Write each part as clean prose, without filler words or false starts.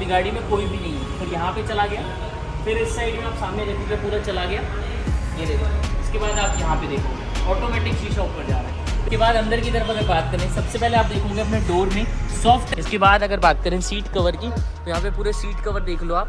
गाड़ी में कोई भी नहीं है। फिर यहाँ पे चला गया, फिर इस साइड में आप सामने देखोगे पूरा चला गया, ये देखो। इसके बाद आप यहाँ पे देखोगे ऑटोमेटिक शीशा ऊपर जा रहा है। इसके बाद अंदर की तरफ अगर बात करें, सबसे पहले आप देखोगे अपने डोर में सॉफ्ट। इसके बाद अगर बात करें सीट कवर की, तो यहाँ पे पूरे सीट कवर देख लो आप।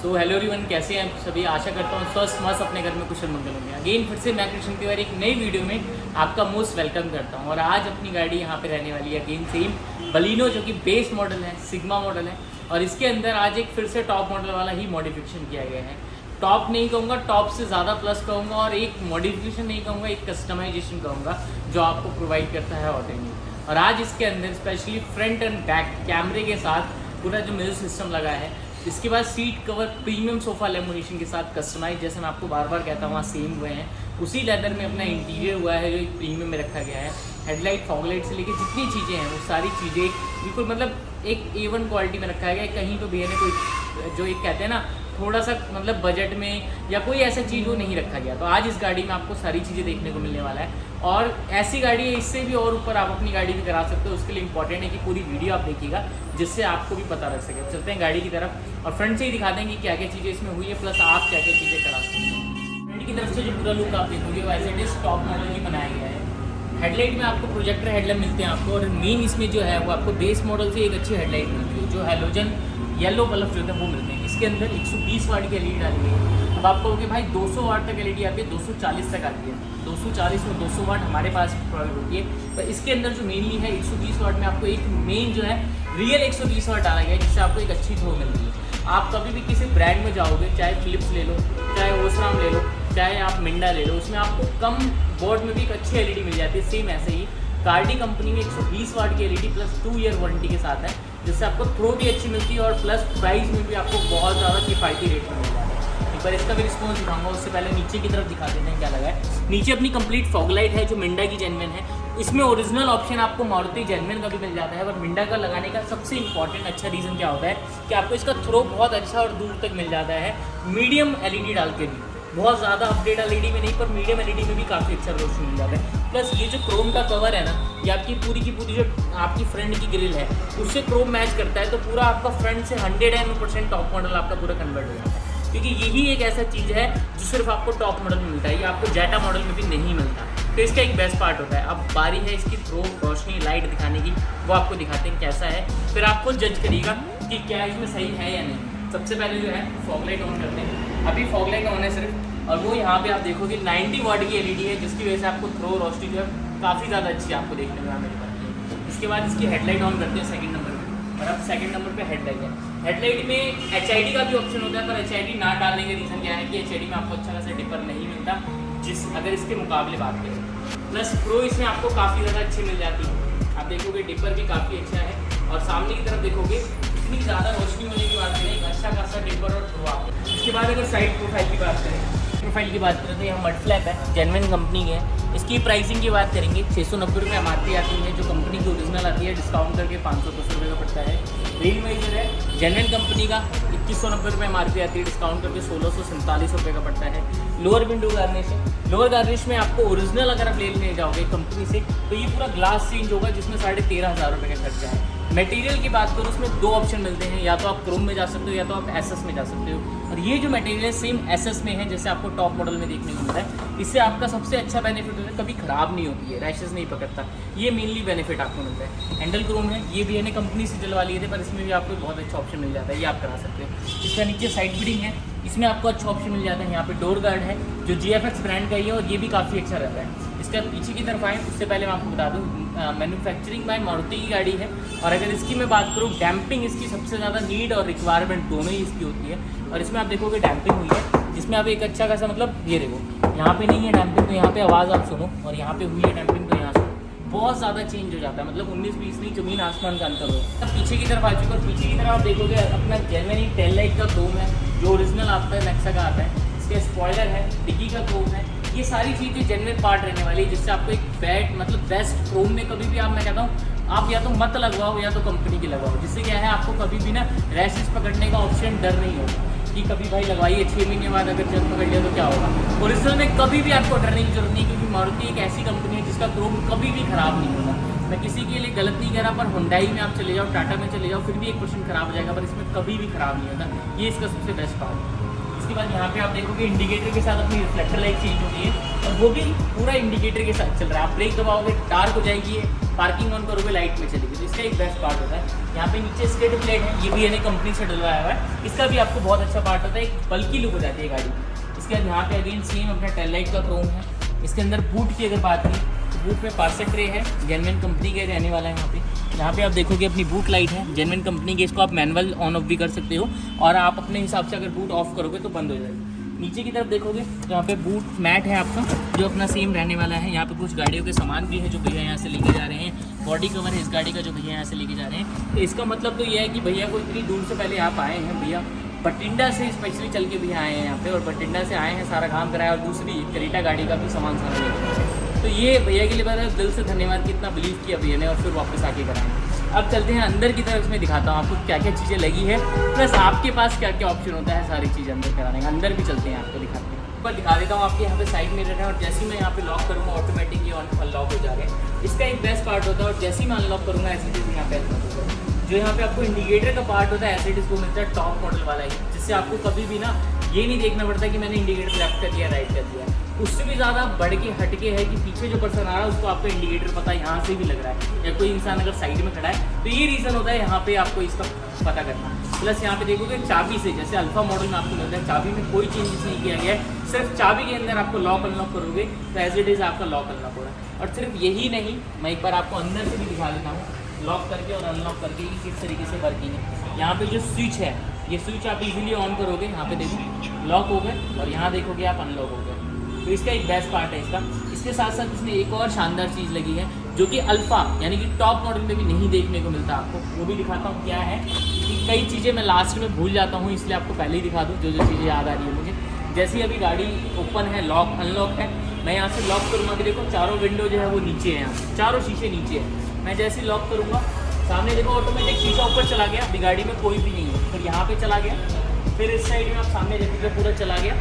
तो हेलो एवरीवन, कैसे हैं आप सभी। आशा करता हूँ स्वस्थ मस्त अपने घर में कुशल मंगल होंगे। अगेन फिर से मैं कृष्ण तिवारी एक नई वीडियो में आपका मोस्ट वेलकम करता हूँ। और आज अपनी गाड़ी यहाँ पे रहने वाली है अगेन सेम बलिनो, जो कि बेस मॉडल है, सिग्मा मॉडल है। और इसके अंदर आज एक फिर से टॉप मॉडल वाला ही मॉडिफिकेशन किया गया है। टॉप नहीं कहूँगा, टॉप से ज़्यादा प्लस कहूँगा, और एक मॉडिफिकेशन नहीं कहूँगा, एक कस्टमाइजेशन कहूँगा जो आपको प्रोवाइड करता है ऑटो इंडिया। और आज इसके अंदर स्पेशली फ्रंट एंड बैक कैमरे के साथ पूरा जो म्यूजिक सिस्टम लगा है। इसके बाद seat cover premium sofa lamination के साथ कस्टमाइज, जैसे मैं आपको बार बार कहता हूँ वहाँ सेम हुए हैं। उसी लेदर में अपना इंटीरियर हुआ है जो एक प्रीमियम में रखा गया है। हेडलाइट, फॉगलाइट से लेकर जितनी चीज़ें हैं वो सारी चीज़ें बिल्कुल मतलब एक A1 क्वालिटी में रखा गया है। कहीं तो भैया ने कोई जो एक कहते हैं ना थोड़ा सा मतलब बजट में या कोई ऐसा चीज़ वो नहीं रखा गया। तो आज इस गाड़ी में आपको सारी चीज़ें देखने को मिलने वाला है। और ऐसी गाड़ी है, इससे भी और ऊपर आप अपनी गाड़ी भी करा सकते हो। उसके लिए इंपॉर्टेंट है कि पूरी वीडियो आप देखिएगा, जिससे आपको भी पता लग सके। चलते हैं गाड़ी की तरफ और फ्रंट से ही दिखा देंगे क्या क्या चीज़ें इसमें हुई है, प्लस आप क्या क्या चीज़ें करा सकते हो। फ्रंट की तरफ से जो पूरा लुक आप देखोगे वो as it is top model ही बनाया गया है। हेडलाइट में आपको प्रोजेक्टर हेडलाइट मिलते हैं आपको, और मेन इसमें जो है वो आपको बेस मॉडल से एक अच्छी हेडलाइट मिलती है, जो हेलोजन येलो बल्ब जो है वो मिलते हैं। इसके अंदर 120 वाट की एलईडी डाली गई है। अब आप कहोगे भाई 200 वाट तक एलईडी आती है, 240 तक आती है। 240 में 200 वाट हमारे पास प्रोवाइड होती है, पर इसके अंदर जो मेनली है 120 वाट में आपको एक मेन जो है रियल 120 वाट डाला गया है, जिससे आपको एक अच्छी थ्रो मिलती है। आप कभी भी किसी ब्रांड में जाओगे, चाहे फिलिप्स ले लो, चाहे ओसराम ले लो, चाहे आप मिंडा ले लो, उसमें आपको कम वॉट में भी एक अच्छी एलईडी मिल जाती है। सेम ऐसे ही कार्डी कंपनी में 120 वाट की एलईडी प्लस 2 ईयर वारंटी के साथ है, जिससे आपको थ्रो भी अच्छी मिलती है और प्लस प्राइस में भी आपको बहुत ज़्यादा किफ़ायती रेट में मिल जाता है। एक बार इसका भी रिस्पॉन्स दिखाऊंगा, उससे पहले नीचे की तरफ दिखा देते हैं क्या लगा है। नीचे अपनी कंप्लीट फॉगलाइट है जो मिंडा की जेन्युइन है। इसमें ओरिजिनल ऑप्शन आपको मारुति जेन्युइन का भी मिल जाता है, बट मिंडा का लगाने का सबसे इंपॉर्टेंट अच्छा रीज़न क्या होता है कि आपको इसका थ्रो बहुत अच्छा और दूर तक मिल जाता है मीडियम एलईडी डाल के भी। बहुत ज़्यादा अपडेट एलईडी में नहीं, पर मीडियम एलईडी में भी काफ़ी अच्छा रोशनी मिल जाता है। प्लस ये जो क्रोम का कवर है ना, ये आपकी पूरी की पूरी जो आपकी फ्रंट की ग्रिल है उससे क्रोम मैच करता है, तो पूरा आपका फ्रंट से 100% टॉप मॉडल आपका पूरा कन्वर्ट हो जाता है। क्योंकि यही एक ऐसा चीज़ है जो सिर्फ आपको टॉप मॉडल में मिलता है, ये आपको जेटा मॉडल में भी नहीं मिलता। तो इसका एक बेस्ट पार्ट होता है। अब बारी है इसकी थ्रो, रोशनी, लाइट दिखाने की, वो आपको दिखाते हैं कैसा है, फिर आप खुद जज करिएगा कि क्या इसमें सही है या नहीं। सबसे पहले जो है फॉगलाइट ऑन करते हैं। अभी फॉगलाइट ऑन है सिर्फ, और वो यहाँ पे आप देखोगे 90 वाट की एलईडी है, जिसकी वजह से आपको थ्रो रोशनी जो है काफ़ी ज़्यादा अच्छी आपको देखने में मिल पाती है। इसके बाद इसकी हेडलाइट ऑन करते हैं सेकंड नंबर पे, और अब सेकंड नंबर पे हेडलाइट है। हेडलाइट में HID का भी ऑप्शन होता है, पर HID ना डालने का रीज़न क्या है कि HID में आपको अच्छा खासा डिपर नहीं मिलता अगर इसके मुकाबले बात करें। प्लस प्रो इसमें आपको काफ़ी ज़्यादा अच्छी मिल जाती है। आप देखोगे डिपर भी काफ़ी अच्छा है, और सामने की तरफ देखोगे इतनी ज़्यादा रोशनी होने की बात करें, अच्छा खासा डिपर और थ्रो आपको। इसके बाद अगर साइड प्रोफाइल की बात करें, प्रोफाइल की बात करें तो यह मड फ्लैप है, जेन्युइन कंपनी है। इसकी प्राइसिंग की बात करेंगे 690 रुपये MRP आती है, जो कंपनी की ओरिजिनल आती है, डिस्काउंट करके 510 रुपये का पड़ता है। रेल वाइजर है जेन्युइन कंपनी का, 2190 रुपये MRP आती है, डिस्काउंट करके 1647 रुपये का पड़ता है। लोअर विंडो गार्निश है। लोअर गार्निश में आपको ओरिजिनल अगर आप लेने जाओगे कंपनी से, तो ये पूरा ग्लास चेंज होगा, जिसमें 13,500 रुपये का खर्चा है। मटेरियल की बात करूँ, उसमें 2 ऑप्शन मिलते हैं, या तो आप क्रोम में जा सकते हो या तो आप SS में जा सकते हो। और ये जो मटेरियल सेम SS में है जैसे आपको टॉप मॉडल में देखने को मिलता है। इससे आपका सबसे अच्छा बेनिफिट होता है, कभी ख़राब नहीं होती है, रैशेस नहीं पकड़ता, ये मेनली बेनिफिट आपको मिलता है। हैंडल क्रोम है, ये भी है कंपनी से डलवा लिए थे, पर इसमें भी आपको बहुत अच्छा ऑप्शन मिल जाता है, ये आप करा सकते हो। इसका नीचे साइड बिडिंग है, इसमें आपको अच्छा ऑप्शन मिल जाता है। यहाँ पे डोर गार्ड है जो GFX ब्रांड का ही है, और ये भी काफ़ी अच्छा रहता है। इसका पीछे की तरफ आए उससे पहले मैं आपको बता दूँ, मैन्युफैक्चरिंग बाय मारुति की गाड़ी है। और अगर इसकी मैं बात करूँ, डैम्पिंग इसकी सबसे ज़्यादा नीड और रिक्वायरमेंट दोनों ही इसकी होती है। और इसमें आप देखोगे डैम्पिंग हुई है, जिसमें आप एक अच्छा खासा मतलब ये देखो, यहाँ पे नहीं है डैम्पिंग तो यहाँ पे आवाज़ आप सुनो, और यहाँ पे हुई है डैम्पिंग तो यहाँ सुनो, बहुत ज़्यादा चेंज हो जाता है। मतलब 19-20 नहीं, ज़मीन आसमान का अंतर हो। अब पीछे की तरफ आ चुका, और पीछे की तरफ आप देखोगे अपना जेन्युइन टेल लाइट का क्रोम है, जो ओरिजिनल आता है नेक्सा का आता है। इसके स्पॉइलर है, डिग्गी का क्रोम है, ये सारी चीज़ें जेन्युइन पार्ट रहने वाली है, जिससे आपको एक मतलब बेस्ट क्रोम में कभी भी आप, मैं कहता हूँ आप या तो मत लगवाओ या तो कंपनी की लगवाओ, जिससे क्या है आपको कभी भी ना रैशेस पकड़ने का ऑप्शन डर नहीं होगा कि कभी भाई लगवाइए 6 महीने बाद अगर जंग पकड़ लिया तो क्या होगा। ओरिजिनल में कभी भी आपको डरने की जरूरत नहीं, क्योंकि मारुति एक ऐसी कंपनी है जिसका क्रोम कभी भी ख़राब नहीं होगा। मैं किसी के लिए गलत नहीं कह रहा, पर हुंडई में आप चले जाओ, टाटा में चले जाओ, फिर भी 1% खराब हो जाएगा, पर इसमें कभी भी खराब नहीं होता। ये इसका सबसे बेस्ट पार्ट है। इसके बाद यहाँ पे आप देखोगे इंडिकेटर के साथ अपनी रिफ्लेक्टर लाइट चेंज होती है, और वो भी पूरा इंडिकेटर के साथ चल रहा है। आप ब्रेक दबाओगे डार्क हो जाएगी, पार्किंग ऑन करोगे लाइट में चलेगी। तो इसका एक बेस्ट पार्ट होता है। यहाँ पे नीचे स्केट प्लेट है, ये भी यानी कंपनी से डलवाया हुआ है। इसका भी आपको बहुत अच्छा पार्ट होता है, एक बल्कि लुक हो जाती है गाड़ी। इसके बाद यहाँ पे अगेन सेम अपना टेल लाइट का क्रोम है। इसके अंदर बूट की अगर बात करें तो बूट में पार्सल ट्रे है, जेन्युइन कंपनी का रहने वाला है। यहाँ पे आप देखोगे अपनी बूट लाइट है, जेन्युइन कंपनी की। इसको आप मैनुअल ऑन ऑफ भी कर सकते हो, और आप अपने हिसाब से अगर बूट ऑफ करोगे तो बंद हो जाएगी। नीचे की तरफ देखोगे तो यहाँ पे बूट मैट है आपका, जो अपना सेम रहने वाला है। यहाँ पे कुछ गाड़ियों के सामान भी है जो भैया यहाँ से लेके जा रहे हैं। बॉडी कवर है इस गाड़ी का जो भैया यहाँ से लेके जा रहे हैं। तो इसका मतलब तो ये है कि भैया को इतनी दूर से पहले आप आए हैं, भैया बठिंडा से स्पेशली चल के भैया आए हैं यहाँ पे, और बठिंडा से आए हैं, सारा काम कराया, और दूसरी क्रेटा गाड़ी का भी सामान सारा लेके। तो ये भैया के लिए बात है, दिल से धन्यवाद कि इतना बिलीव किया भैया ने, और फिर वापस आके कराएंगे। अब चलते हैं अंदर की तरफ, इसमें दिखाता हूँ आपको क्या क्या चीज़ें लगी है, प्लस आपके पास क्या क्या ऑप्शन होता है सारी चीज़ें अंदर कराने का। अंदर भी चलते हैं, आपको दिखाते हैं। ऊपर दिखा देता हूँ आपके यहाँ पे साइड मिरर है, और जैसे ही मैं यहाँ पे लॉक करूँगा ऑटोमेटिक ये अनलॉक हो जा रहे हैं। इसका एक बेस्ट पार्ट होता है, और जैसे ही मैं अनलॉक करूँगा ऐसे चीज़ यहाँ पे अनलॉक होगा। जो यहाँ पे आपको इंडिकेटर का पार्ट होता है ऐसे इसको मिलता है टॉप मॉडल वाला ही, जिससे आपको कभी भी ना ये नहीं देखना पड़ता कि मैंने इंडिकेटर लेफ्ट कर दिया राइट कर दिया। उससे भी ज़्यादा बढ़ के हटके है कि पीछे जो पर्सन आ रहा है उसको आपका इंडिकेटर पता है यहाँ से भी लग रहा है, या कोई इंसान अगर साइड में खड़ा है तो ये रीज़न होता है यहाँ पे आपको इसका पता करना। प्लस यहाँ पे देखोगे चाबी से, जैसे अल्फा मॉडल में आपको लगता है चाबी में कोई चेंजेस नहीं किया गया है, सिर्फ चाबी के अंदर आपको लॉक अनलॉक करोगे तो एज इट इज़ आपका लॉक अनलॉक हो रहा है। और सिर्फ यही नहीं, मैं एक बार आपको अंदर से भी दिखा देता हूँ, लॉक करके और अनलॉक करके ये किस तरीके से वर्किंग है। यहाँ पे जो स्विच है, ये स्विच आप इजीली ऑन करोगे, यहाँ पे देखो लॉक हो गए, और यहाँ देखोगे आप अनलॉक हो गए। तो इसका एक बेस्ट पार्ट है इसका। इसके साथ साथ इसमें एक और शानदार चीज़ लगी है जो कि अल्फा यानी कि टॉप मॉडल में भी नहीं देखने को मिलता आपको, वो भी दिखाता हूँ क्या है। कि कई चीज़ें मैं लास्ट में भूल जाता हूँ, इसलिए आपको पहले ही दिखा दूँ जो जो चीज़ें याद आ रही है मुझे। जैसे अभी गाड़ी ओपन है, लॉक अनलॉक है, मैं यहाँ से लॉक करूँगा, अभी देखो चारों विंडो जो है वो नीचे है, यहाँ चारों शीशे नीचे है। मैं जैसे ही लॉक करूँगा सामने देखो ऑटोमेटिक शीशा ऊपर चला गया, अभी गाड़ी में कोई भी नहीं है, फिर यहाँ पे चला गया, फिर इस साइड में आप सामने देखोगे पूरा चला गया,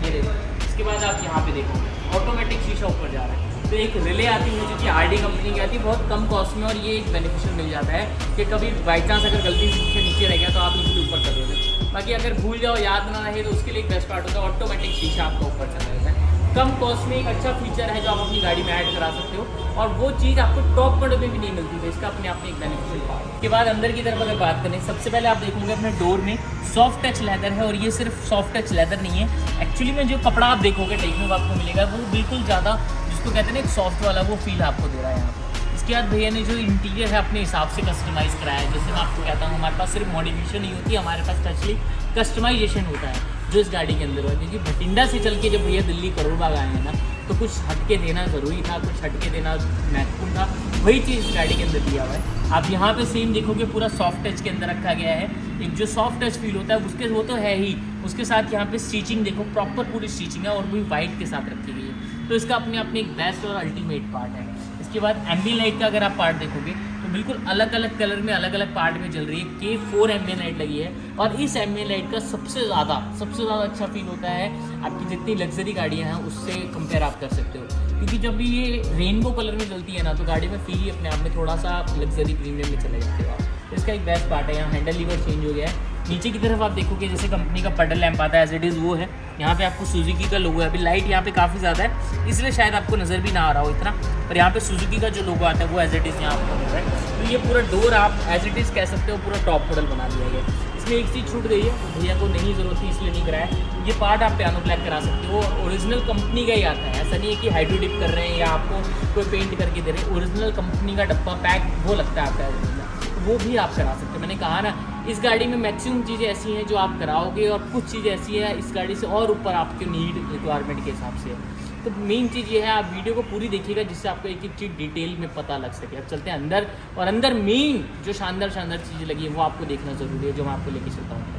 ये देखो। इसके बाद आप यहाँ पे देखो ऑटोमेटिक शीशा ऊपर जा रहा है। तो एक रिले आती है जो कि आरडी कंपनी की आती है, बहुत कम कॉस्ट में, और ये एक बेनिफिशियल मिल जाता है कि कभी बाई चांस अगर गलती से नीचे रह गया तो आप इसे ऊपर कर दोगे। बाकी अगर भूल जाओ, याद ना रहे, तो उसके लिए एक बेस्ट पार्ट होता है ऑटोमेटिक शीशा आपका ऊपर चला जाता है। कम कॉस्ट में एक अच्छा फीचर है जो आप अपनी गाड़ी में ऐड करा सकते हो, और वो चीज़ आपको टॉप मॉडल में भी नहीं मिलती है। इसका अपने आप में एक बेनिफिशियल पार्ट। उसके बाद अंदर की तरफ अगर बात करें, सबसे पहले आप देखोगे अपने डोर में सॉफ्ट टच लेदर है, और ये सिर्फ सॉफ्ट टच लेदर नहीं है, एक्चुअली में जो कपड़ा आप देखोगे टेक्नो में आपको मिलेगा वो बिल्कुल ज़्यादा, जिसको कहते हैं ना एक सॉफ्ट वाला, वो फील आपको दे रहा है यहाँ पर। इसके बाद भैया ने जो इंटीरियर है अपने हिसाब से कस्टमाइज़ कराया है। जैसे मैं आपको कहता हूँ, हमारे पास सिर्फ मॉडिफिकेशन नहीं होती, हमारे पास स्पेशली कस्टमाइजेशन होता है जो इस गाड़ी के अंदर हुआ। क्योंकि बठिंडा से चल के जब भैया दिल्ली करोड़ बाग आए हैं ना, तो कुछ हटके देना ज़रूरी था, कुछ हटके देना महत्वपूर्ण था, वही चीज़ इस गाड़ी के अंदर दिया हुआ है। आप यहाँ पे सेम देखोगे पूरा सॉफ्ट टच के अंदर रखा गया है। एक जो सॉफ्ट टच फील होता है उसके वो तो है ही, उसके साथ यहाँ पे स्टिचिंग देखो, प्रॉपर पूरी स्टिचिंग है, और भी वाइट के साथ रखी गई है। तो इसका अपने आप में एक बेस्ट और अल्टीमेट पार्ट है। इसके बाद एम्बिएंट लाइट का अगर आप पार्ट देखोगे तो बिल्कुल अलग अलग कलर में अलग अलग पार्ट में जल रही है। K4 एम्बिएंट लाइट लगी है, और इस एम्बिएंट लाइट का सबसे ज़्यादा अच्छा फील होता है आपकी जितनी लग्जरी गाड़ियाँ हैं उससे कंपेयर आप कर सकते हो। क्योंकि जब भी ये रेनबो कलर में जलती है ना, तो गाड़ी में फील ही अपने आप में थोड़ा सा लग्जरी प्रीमियम में चले जाते हो आप। तो इसका एक बेस्ट पार्ट है। यहाँ हैंडल लीवर चेंज हो गया है। नीचे की तरफ आप देखोगे जैसे कंपनी का पेडल लैंप आता है एज इट इज़ वो है। यहाँ पे आपको सुजुकी का लोगो है। अभी लाइट यहाँ पे काफ़ी ज़्यादा है इसलिए शायद आपको नज़र भी ना आ रहा हो इतना, पर यहाँ पे सुजुकी का जो लोगो आता है वो एज इट इज़ यहाँ आपको मिल रहा है। तो ये पूरा डोर आप एज इट इज़ कह सकते हो पूरा टॉप मॉडल बना दिया गया। इसमें एक चीज़ छूट गई है, भैया को नहीं ज़रूरत थी इसलिए नहीं कराया। ये पार्ट आप पियानो ब्लैक करा सकते हो, ओरिजिनल कंपनी का ही आता है। ऐसा नहीं है कि हाइड्रो डिप कर रहे हैं या आपको कोई पेंट करके दे रहे हैं। ओरिजिनल कंपनी का डब्बा पैक वो लगता है आपका, वो भी आप करा सकते हो। मैंने कहा ना, इस गाड़ी में मैक्सिमम चीज़ें ऐसी हैं जो आप कराओगे, और कुछ चीज़ें ऐसी है इस गाड़ी से और ऊपर आपके नीड रिक्वायरमेंट के हिसाब से। तो मेन चीज़ ये है, आप वीडियो को पूरी देखिएगा जिससे आपको एक एक चीज़ डिटेल में पता लग सके। अब चलते हैं अंदर, और अंदर मेन जो शानदार चीज़ें लगी है वो आपको देखना ज़रूरी है, जो मैं आपको लेके चलता हूँ।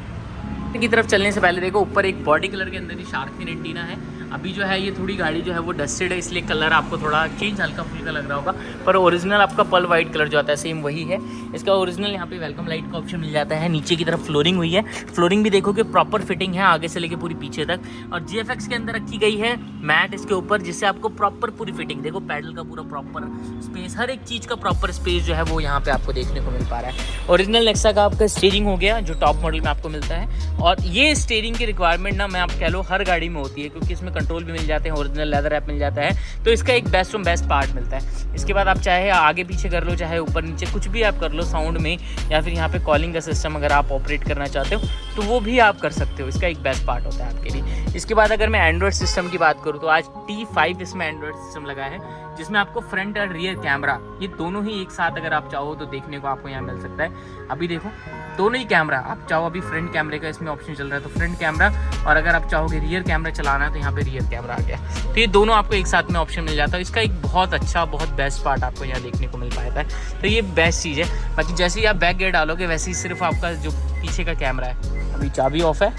की तरफ चलने से पहले देखो ऊपर एक बॉडी कलर के अंदर ही शार्क फिन एंटीना है। अभी जो है ये थोड़ी गाड़ी जो है वो डस्टेड है, इसलिए कलर आपको थोड़ा चेंज हल्का फुल्का लग रहा होगा, पर ओरिजिनल आपका पर्ल वाइट कलर जो आता है सेम वही है। इसका ओरिजिनल यहाँ पे वेलकम लाइट का ऑप्शन मिल जाता है। नीचे की तरफ फ्लोरिंग हुई है, फ्लोरिंग भी देखोगे प्रॉपर फिटिंग है आगे से लेके पूरी पीछे तक। और GFX के अंदर रखी गई है मैट इसके ऊपर, जिससे आपको प्रॉपर पूरी फिटिंग, देखो पैडल का पूरा प्रॉपर स्पेस, हर एक चीज़ का प्रॉपर स्पेस जो है वो यहाँ पे आपको देखने को मिल पा रहा है। ओरिजिनल नेक्सा का आपका स्टीयरिंग हो गया जो टॉप मॉडल में आपको मिलता है। और ये स्टीयरिंग की रिक्वायरमेंट ना मैं आप कह लो हर गाड़ी में होती है, क्योंकि इसमें कंट्रोल भी मिल जाते हैं, ओरिजिनल लेदर रैप मिल जाता है, तो इसका एक बेस्ट फ्रॉम बेस्ट पार्ट मिलता है। इसके बाद आप चाहे आगे पीछे कर लो, चाहे ऊपर नीचे कुछ भी आप कर लो साउंड में, या फिर यहाँ पे कॉलिंग का सिस्टम अगर आप ऑपरेट करना चाहते हो तो वो भी आप कर सकते हो। इसका एक बेस्ट पार्ट होता है आपके लिए। इसके बाद अगर मैं एंड्रॉयड सिस्टम की बात करूँ तो आज T5 इसमें एंड्रॉयड सिस्टम लगा है, जिसमें आपको फ्रंट और रियर कैमरा ये दोनों ही एक साथ अगर आप चाहो तो देखने को आपको यहाँ मिल सकता है। अभी देखो दोनों ही कैमरा आप चाहो, अभी फ्रंट कैमरे का इसमें ऑप्शन चल रहा है तो फ्रंट कैमरा, और अगर आप चाहोगे रियर कैमरा चलाना है तो यहाँ पे रियर कैमरा आ गया। तो ये दोनों आपको एक साथ में ऑप्शन मिल जाता है। इसका एक बहुत अच्छा बहुत बेस्ट पार्ट आपको यहाँ देखने को मिल पाता है, तो ये बेस्ट चीज़ है। बाकी जैसे ही आप बैक गेयर डालोगे वैसे ही सिर्फ आपका जो पीछे का कैमरा है, अभी चाबी ऑफ है,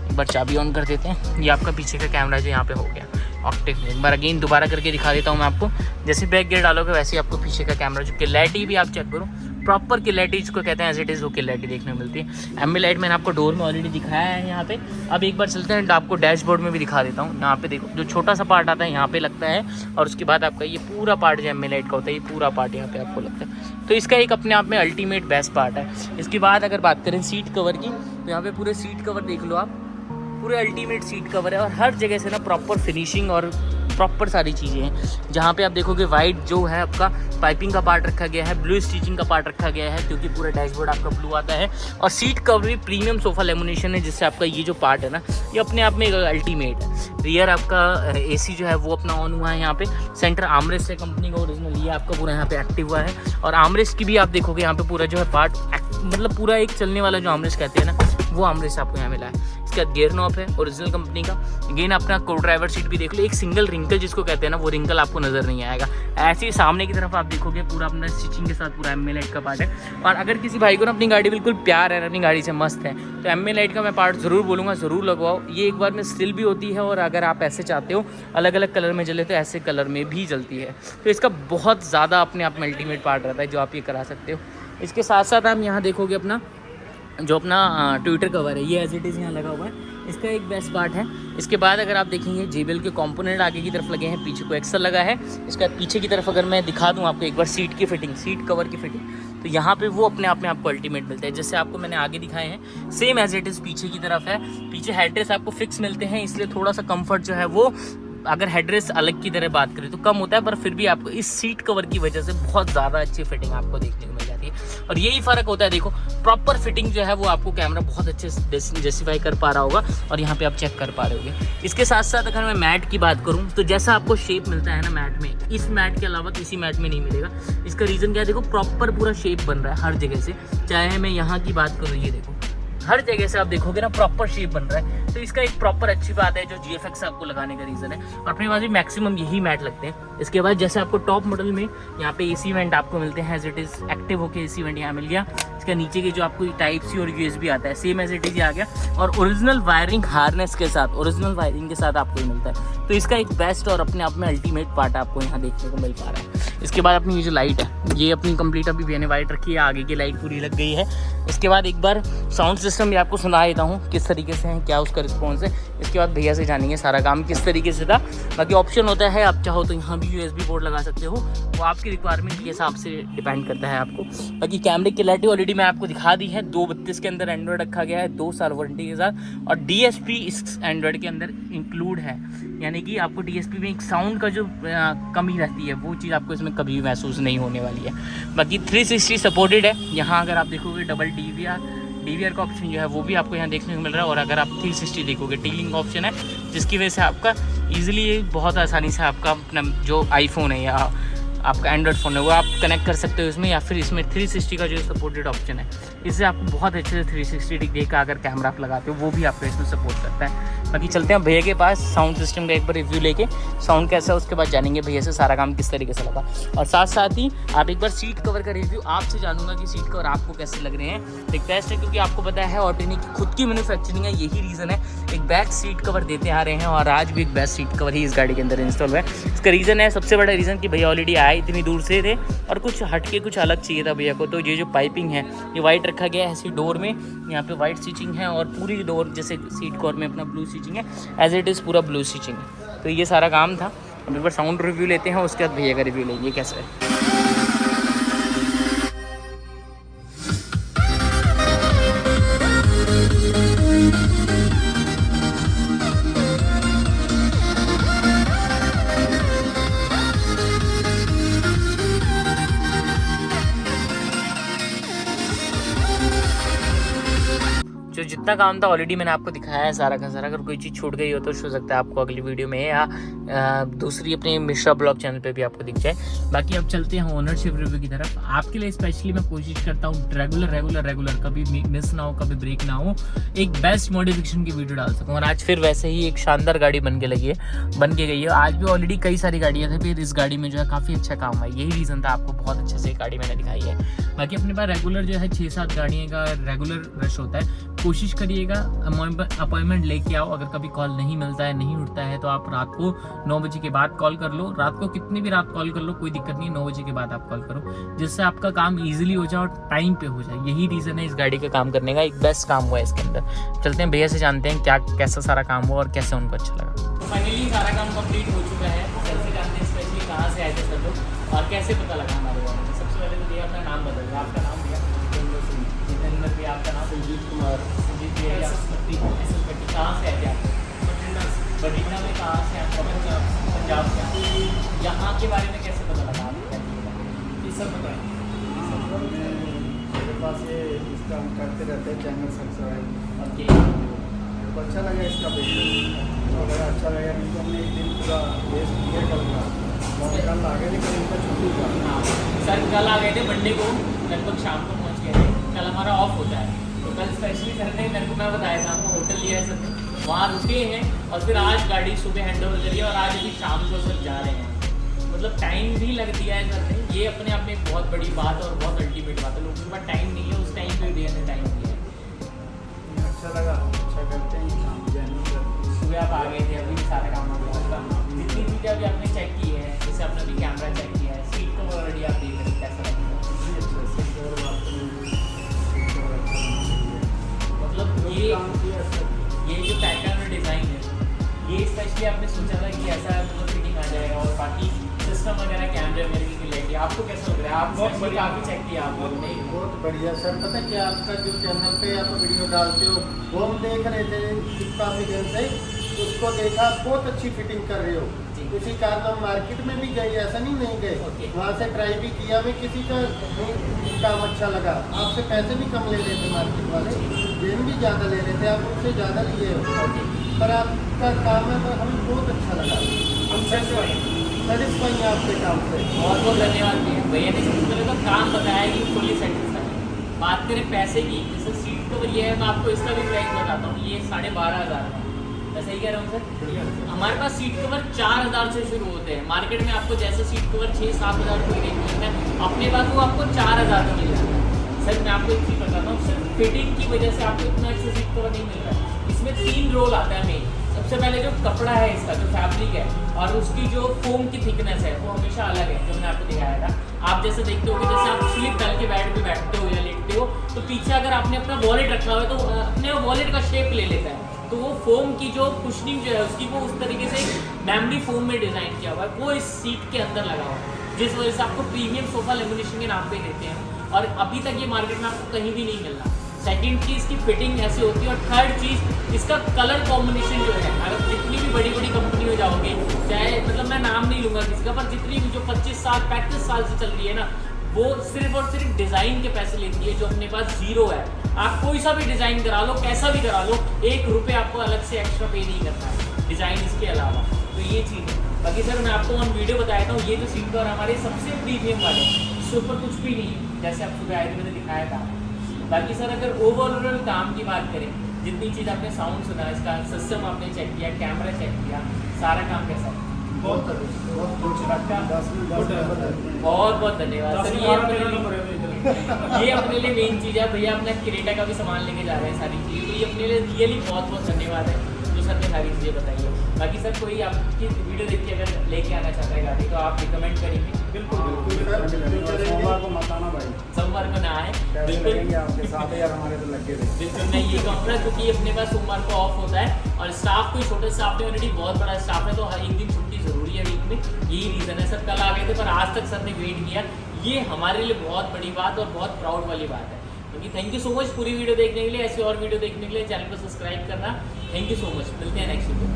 एक बार चाबी ऑन कर देते हैं, ये आपका पीछे का कैमरा जो यहाँ पे हो गया ऑक्टेव में। एक बार अगेन दोबारा करके दिखा देता हूँ मैं आपको। जैसे बैक गियर डालोगे वैसे ही आपको पीछे का कैमरा, जो क्लैरिटी भी आप चेक करो, प्रॉपर क्लैरिटी जिसको कहते हैं एज इट इज़ वो क्लैरिटी देखने को मिलती है। एम्बी लाइट मैंने आपको डोर में ऑलरेडी दिखाया है यहाँ पे। अब एक बार चलते हैं आपको डैशबोर्ड में भी दिखा देता हूँ। यहाँ पे देखो जो छोटा सा पार्ट आता है यहाँ पे लगता है, और उसके बाद आपका ये पूरा पार्ट जो एम्बी लाइट का होता है ये पूरा पार्ट यहाँ पे आपको लगता है। तो इसका एक अपने आप में अल्टीमेट बेस्ट पार्ट है। इसके बाद अगर बात करें सीट कवर की, तो यहाँ पे पूरे सीट कवर देख लो आप, पूरे अल्टीमेट सीट कवर है, और हर जगह से ना प्रॉपर फिनिशिंग और प्रॉपर सारी चीज़ें हैं। जहाँ पे आप देखोगे वाइट जो है आपका पाइपिंग का पार्ट रखा गया है, ब्लू स्टिचिंग का पार्ट रखा गया है, क्योंकि पूरा डैशबोर्ड आपका ब्लू आता है। और सीट कवर भी प्रीमियम सोफा लेमिनेशन है, जिससे आपका ये जो पार्ट है ना ये अपने आप में अल्टीमेट है। रियर आपका AC जो है वो अपना ऑन हुआ है यहाँ पे। सेंटर आर्मरेस्ट है कंपनी का ओरिजिनल, ये आपका पूरा यहाँ पे एक्टिव हुआ है। और आर्मरेस्ट की भी आप देखोगे यहाँ पे पूरा जो है पार्ट, मतलब पूरा एक चलने वाला जो आर्मरेस्ट कहते हैं ना वो आर्मरेस्ट आपको यहाँ मिला है। इसका गियर नॉब है ओरिजिनल कंपनी का। अगेन अपना को ड्राइवर सीट भी देख लो, एक सिंगल रिंकल जिसको कहते हैं ना वो रिंकल आपको नजर नहीं आएगा। ऐसे ही सामने की तरफ आप देखोगे पूरा अपना स्टिचिंग के साथ पूरा एम्बी लाइट का पार्ट है। और अगर किसी भाई को ना अपनी गाड़ी बिल्कुल प्यार है, अपनी गाड़ी से मस्त है, तो एम्बी लाइट का मैं पार्ट ज़रूर बोलूँगा, ज़रूर लगवाओ। ये एक बार में स्टिल भी होती है, और अगर आप ऐसे चाहते हो अलग अलग कलर में जले तो ऐसे कलर में भी जलती है। तो इसका बहुत ज़्यादा अपने आप में अल्टीमेट पार्ट रहता है जो आप ये करा सकते हो। इसके साथ साथ आप यहाँ देखोगे अपना जो अपना ट्विटर कवर है ये एज इट इज़ यहाँ लगा हुआ है, इसका एक बेस्ट पार्ट है। इसके बाद अगर आप देखेंगे JBL के कंपोनेंट आगे की तरफ लगे हैं, पीछे को एक्सल लगा है। इसका पीछे की तरफ अगर मैं दिखा दूँ आपको एक बार सीट की फिटिंग, सीट कवर की फिटिंग, तो यहाँ पे वो अपने आप में आपको अल्टीमेट मिलता है। जैसे आपको मैंने आगे दिखाए हैं सेम एज इट इज़ पीछे की तरफ है। पीछे हेडरेस्ट आपको फिक्स मिलते हैं, इसलिए थोड़ा सा कंफर्ट जो है वो अगर हेडरेस्ट अलग की तरह बात करें तो कम होता है, पर फिर भी आपको इस सीट कवर की वजह से बहुत ज़्यादा अच्छी फिटिंग आपको देखने को मिल जाती है। और यही फ़र्क होता है, देखो प्रॉपर फिटिंग जो है वो आपको कैमरा बहुत अच्छे से जस्टिफाई कर पा रहा होगा, और यहाँ पे आप चेक कर पा रहे होगे। इसके साथ साथ अगर मैं मैट की बात करूँ तो जैसा आपको शेप मिलता है ना मैट में, इस मैट के अलावा किसी मैट में नहीं मिलेगा। इसका रीज़न क्या है, देखो प्रॉपर पूरा शेप बन रहा है हर जगह से। चाहे मैं यहाँ की बात करूँ, ये देखो हर जगह से आप देखोगे ना प्रॉपर शेप बन रहा है। तो इसका एक प्रॉपर अच्छी बात है जो GFX आपको लगाने का रीज़न है। और अपने पास भी मैक्सिमम यही मैट लगते हैं। इसके बाद जैसे आपको टॉप मॉडल में यहाँ पे AC वेंट आपको मिलते हैं, एज इट इज़ एक्टिव होके AC वेंट यहाँ मिल गया। इसका नीचे की जो आपको Type-C और USB आता है सेम एज इट इज़ आ गया, और ओरिजिनल वायरिंग हार्नेस के साथ, ओरिजिनल वायरिंग के साथ आपको मिलता है। तो इसका एक बेस्ट और अपने आप में अल्टीमेट पार्ट आपको यहाँ देखने को मिल पा रहा है। इसके बाद अपनी ये जो लाइट है ये अपनी कंप्लीट अभी मैंने वाइट रखी है, आगे की लाइट पूरी लग गई है। इसके बाद एक बार साउंड सिस्टम भी आपको सुना देता हूँ किस तरीके से है, क्या उसका रिस्पॉन्स है। इसके बाद भैया से जानेंगे सारा काम किस तरीके से था। बाकी ऑप्शन होता है, आप चाहो तो यहाँ भी USB पोर्ट लगा सकते हो, वो आपकी रिक्वायरमेंट के हिसाब से डिपेंड करता है आपको। बाकी कैमरे की क्लैरिटी ऑलरेडी मैं आपको दिखा दी है। 232 के अंदर एंड्रॉयड रखा गया है 2 साल वारंटी के साथ, और DSP इस एंड्रॉयड के अंदर इंक्लूड है, यानी कि आपको DSP में एक साउंड का जो कमी रहती है वो चीज़ आपको इसमें कभी भी महसूस नहीं होने वाली है। बाकी 360 सपोर्टेड है। यहाँ अगर आप देखोगे डबल DVR का ऑप्शन जो है वो भी आपको यहाँ देखने को मिल रहा है। और अगर आप 360 देखोगे टीलिंग का ऑप्शन है, जिसकी वजह से आपका ईजिली बहुत आसानी से आपका अपना जो iPhone है या आपका एंड्रॉइड फ़ोन है वो आप कनेक्ट कर सकते हो इसमें, या फिर इसमें 360 का जो सपोर्टेड ऑप्शन है, इससे आपको बहुत अच्छे से 360 डिग्री का अगर कैमरा आप लगाते हो वो भी आपको इसमें सपोर्ट करता है। बाकी चलते हैं भैया के पास, साउंड सिस्टम का एक बार रिव्यू लेके, साउंड कैसा है उसके बाद जानेंगे भैया से सारा काम किस तरीके से लगा, और साथ साथ ही आप एक बार सीट कवर का रिव्यू आपसे जानूंगा कि सीट कवर आपको कैसे लग रहे हैं। एक बेस्ट है क्योंकि आपको पता है ऑर्डिनी की खुद की मैन्युफैक्चरिंग है, यही रीज़न है एक बेस्ट सीट कवर देते आ रहे हैं, और आज भी एक बेस्ट सीट कवर ही इस गाड़ी के अंदर इंस्टॉल हुआ है। इसका रीज़न है, सबसे बड़ा रीज़न कि भैया ऑलरेडी आए इतनी दूर से थे और कुछ हटके कुछ अलग चाहिए था भैया को, तो ये जो पाइपिंग है ये वाइट रखा गया है ऐसी डोर में, यहाँ पे वाइट स्टिचिंग है और पूरी डोर जैसे सीट कवर में अपना ब्लू स्टिचिंग है, एज इट इज़ पूरा ब्लू स्टिचिंग है। तो ये सारा काम था। अब एक बार साउंड रिव्यू लेते हैं, उसके बाद भैया का रिव्यू लेंगे कैसा है। जो जितना काम था ऑलरेडी मैंने आपको दिखाया है सारा का सारा, अगर कोई चीज़ छूट गई हो तो हो सकता है आपको अगली वीडियो में या दूसरी अपने मिश्रा ब्लॉग चैनल पे भी आपको दिख जाए। बाकी अब चलते हैं ओनरशिप रिव्यू की तरफ। आपके लिए स्पेशली मैं कोशिश करता हूँ रेगुलर कभी मिस ना हो, कभी ब्रेक ना हो, एक बेस्ट मॉडिफिकेशन की वीडियो डाल सकूँ। और आज फिर वैसे ही एक शानदार गाड़ी बन के गई है। आज भी ऑलरेडी कई सारी गाड़ियाँ थी, फिर इस गाड़ी में जो है काफ़ी अच्छा काम है, यही रीज़न था आपको बहुत अच्छे से गाड़ी मैंने दिखाई है। बाकी अपने पास रेगुलर जो है 6-7 गाड़ियों का रेगुलर रश होता है, कोशिश करिएगा अपॉइंटमेंट लेके आओ। अगर कभी कॉल नहीं मिलता है, नहीं उठता है, तो आप रात को 9 बजे के बाद कॉल कर लो। रात को कितनी भी रात कॉल कर लो, कोई दिक्कत नहीं, 9 बजे के बाद आप कॉल करो, जिससे आपका काम इजीली हो जाए और टाइम पे हो जाए। यही रीज़न है इस गाड़ी का काम करने का, एक बेस्ट काम हुआ है इसके अंदर। चलते हैं भैया से जानते हैं क्या कैसा सारा काम हुआ और कैसे उनको अच्छा लगा। तो फाइनली सारा काम कंप्लीट हो चुका है। कैसे जानते हैं स्पेशली कहाँ से आए थे सब लोग और कैसे पता लगा हमारे बारे में। सबसे पहले तो भैया अपना नाम बदल रहा, आपका नाम भैया? जितेंद्र भैया, आपका नाम? संजीत कुमार। संजीत भैया कहाँ से आए थे आप? बठिंडा में। कहाँ से आप? पंजाब से। आप यहाँ के बारे में कैसे पता लगा आपको? ये सब बताएं। मेरे पास ये इसका हम करते रहते हैं चैनल सब्सक्राइब। ओके, मेरे को अच्छा लगा इसका वीडियो, अगर अच्छा लगा नहीं तो हमने एक दिन पूरा वेस्ट किया कल का, कल आगे लेकिन इनका छुट्टी का। हाँ सर, कल आ गए थे मंडे को, लगभग शाम को पहुँच गए थे। कल हमारा ऑफ होता है, तो कल स्पेशली सर ने मेरे को, मैं बताया था आपको, होटल लिया है सर ने, वहाँ रुके हैं और फिर आज गाड़ी सुबह हैंड ओवर करी है और आज अभी शाम को सर जा रहे हैं। मतलब टाइम भी लग दिया है सर ने, ये अपने आप में एक बहुत बड़ी बात और बहुत अल्टीमेट बात है। लोगों के पास टाइम नहीं है, उस टाइम पे भैया ने टाइम दिया है। अच्छा लगा, अच्छा करते हैं काम। सुबह आप आ गए थे, अभी भी सारा काम हो गया। जितनी चीज़ें अभी आपने चेक की है, जैसे आपने अभी कैमरा चेक किया है, सीट को ऑलरेडी आप देख रहे हैं, कैसा लगता है? मतलब ये जो पैटर्न और डिज़ाइन है, ये स्पेशली आपने सोचा था कि ऐसा मतलब फिटिंग आ जाएगा, और बाकी सिस्टम वगैरह कैमरे वगैरह की लेके आपको कैसा लग रहा है? आप बहुत काफ़ी चेक किया आप लोग ने? बहुत बढ़िया सर। पता है क्या, आपका जो चैनल पे आप वीडियो डालते हो वो हम देख रहे थे काफ़ी दिन से, उसको देखा, बहुत अच्छी फिटिंग कर रहे हो। उसी कारण हम मार्केट में भी गए, ऐसा नहीं गए, वहाँ से ट्राई भी किया। हमें किसी का काम अच्छा लगा, आपसे पैसे भी कम ले रहे थे मार्केट वाले, जेन भी ज़्यादा ले रहे थे, आप उनसे ज़्यादा लिए हो, पर आपका काम है तो हमें बहुत अच्छा लगा। हम सेटिस्फाई हैं आपके काम से। बहुत बहुत धन्यवाद भैया ने सबसे पहले तो काम बताया कि फुली सेटिस्फाई। बात करें पैसे की, जैसे सीट कवर ये है, मैं आपको इसका भी प्राइस बताता हूँ, ये 12,500 है। ऐसा ही कह रहा हूँ सर? हमारे पास सीट कवर 4,000 से शुरू होते हैं। मार्केट में आपको जैसे सीट कवर 6-7 हज़ार कोई रेंज मिलता है, अपने पास वो आपको 4,000 में मिल जाता है। सर मैं आपको एक चीज़ बताता हूँ, सिर्फ फिटिंग की वजह से आपको इतना अच्छा सीट कवर नहीं मिल रहा है। इसमें 3 रोल आता है मेन। सबसे पहले जो कपड़ा है इसका, जो फैब्रिक है, और उसकी जो फोम की थिकनेस है, वो हमेशा अलग है, जो मैंने आपको दिखाया था। आप जैसे देखते हो कि जैसे आप स्लिप डाल के बेड पे बैठते हो या लेटते हो, तो पीछे अगर आपने अपना वॉलेट रखा हुआ है तो अपने वॉलेट का शेप ले लेता है। तो वो फोम की जो कुशनिंग जो है उसकी, वो उस तरीके से मेमोरी फोम में डिज़ाइन किया हुआ है, वो इस सीट के अंदर लगा हुआ है, जिस वजह से आपको प्रीमियम सोफा लेमिनेशन के नाम पे देते हैं। और अभी तक ये मार्केट में आपको कहीं भी नहीं मिल रहा। सेकंड चीज़ की फिटिंग ऐसी होती है, और थर्ड चीज़ इसका कलर कॉम्बिनेशन जो है, अगर जितनी भी बड़ी बड़ी कंपनी हो जाओगे, चाहे मतलब मैं नाम नहीं लूँगा किसी का, पर जितनी भी जो 25 साल 35 साल से चल रही है ना, वो सिर्फ और सिर्फ डिज़ाइन के पैसे लेती है, जो अपने पास जीरो है। आप कोई सा भी डिज़ाइन करा लो, कैसा भी करा लो, 1 रुपये आपको अलग से एक्स्ट्रा पे नहीं करना है डिज़ाइन इसके अलावा। तो ये चीज़ है। बाकी सर मैं आपको ऑन वीडियो बताया था, ये जो सीट कवर हमारे सबसे प्रीमियम वाले, इसके ऊपर कुछ भी नहीं है, जैसे आप सुबह आए थे मैंने दिखाया था। बाकी सर अगर ओवरऑल काम की बात करें, जितनी चीज़ आपने साउंड सुना, इसका सिस्टम आपने चेक किया, कैमरा चेक किया, सारा काम कैसा है? बहुत बहुत धन्यवाद सर। ये अपने लिए मेन चीज़ है भैया, अपना क्रेटा का भी सामान लेके जा रहे हैं सारी चीज़ें, तो ये अपने लिए रियली बहुत धन्यवाद है जो सर ने सारी चीज़ें बताई है। बाकी सर कोई आपकी वीडियो देख के अगर लेके आना चाहता है गाड़ी तो आप रिकमेंड करेंगे? बिल्कुल सोमवार को मत आना भाई, सोमवार को ना आए, बिल्कुल आपके साथ यार हमारे तो लगे थे। बिल्कुल मैं ये कहूँगा क्योंकि अपने पास सोमवार को ऑफ होता है और स्टाफ कोई छोटे स्टाफ नहीं, ऑलरेडी बहुत बड़ा स्टाफ है, तो हर एक दिन छुट्टी ज़रूरी है वीक में, यही रीज़न है। सर कल आ गए थे पर आज तक सर ने वेट किया, ये हमारे लिए बहुत बड़ी बात और बहुत प्राउड वाली बात है। क्योंकि थैंक यू सो मच पूरी वीडियो देखने के लिए, ऐसी और वीडियो देखने के लिए चैनल को सब्सक्राइब करना। थैंक यू सो मच, मिलते हैं नेक्स्ट वीडियो।